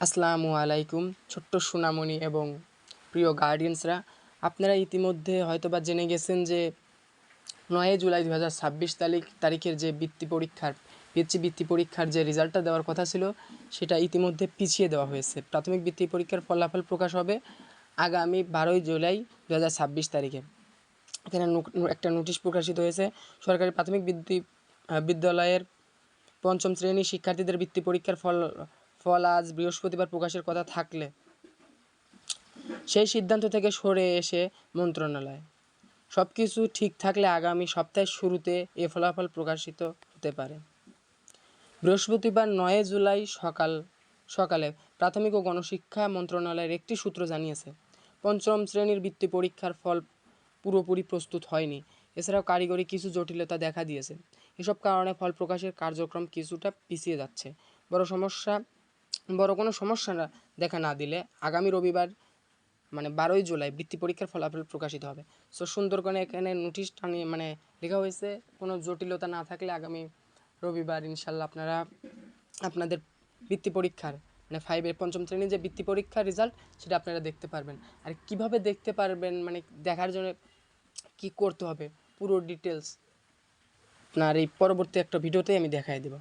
আসসালামু আলাইকুম ছোট্ট সোনামণি এবং প্রিয় গার্ডিয়ানসরা, আপনারা ইতিমধ্যে হয়তোবা জেনে গেছেন যে ৯ জুলাই ২০২৬ তারিখের যে পিএসসি বৃত্তি পরীক্ষার যে রেজাল্টটা দেওয়ার কথা ছিল সেটা ইতিমধ্যে পিছিয়ে দেওয়া হয়েছে। প্রাথমিক বৃত্তি পরীক্ষার ফলাফল প্রকাশ হবে আগামী ১২ জুলাই ২০২৬ তারিখে। এখানে একটা নোটিশ প্রকাশিত হয়েছে। সরকারি প্রাথমিক বিদ্যালয়ের পঞ্চম শ্রেণীর শিক্ষার্থীদের বৃত্তি পরীক্ষার ফল আজ বৃহস্পতিবার প্রকাশের কথা থাকলে সেই সিদ্ধান্ত থেকে সরে এসে মন্ত্রণালয় সব কিছু ঠিক থাকলে আগামী সপ্তাহের শুরুতে এ ফলাফল প্রকাশিত হতে পারে। বৃহস্পতিবার ৯ জুলাই সকালে প্রাথমিক ও গণশিক্ষা মন্ত্রণালয়ের একটি সূত্র জানিয়েছে, পঞ্চম শ্রেণীর বৃত্তি পরীক্ষার ফল পুরোপুরি প্রস্তুত হয়নি। এছাড়াও কারিগরি কিছু জটিলতা দেখা দিয়েছে। এসব কারণে ফল প্রকাশের কার্যক্রম কিছুটা পিছিয়ে যাচ্ছে। বড় কোনো সমস্যা দেখা না দিলে আগামী রবিবার মানে ১২ জুলাই বৃত্তি পরীক্ষার ফলাফল প্রকাশিত হবে। সো সুন্দর করে এখানে নোটিশটা নিয়ে লেখা হয়েছে, কোনো জটিলতা না থাকলে আগামী রবিবার ইনশাল্লাহ আপনারা আপনাদের বৃত্তি পরীক্ষার ফাইভের পঞ্চম শ্রেণীর যে বৃত্তি পরীক্ষার রেজাল্ট সেটা আপনারা দেখতে পারবেন। আর কিভাবে দেখতে পারবেন দেখার জন্য কি করতে হবে পুরো ডিটেলস আপনার এই পরবর্তী একটা ভিডিওতেই আমি দেখাই দেব।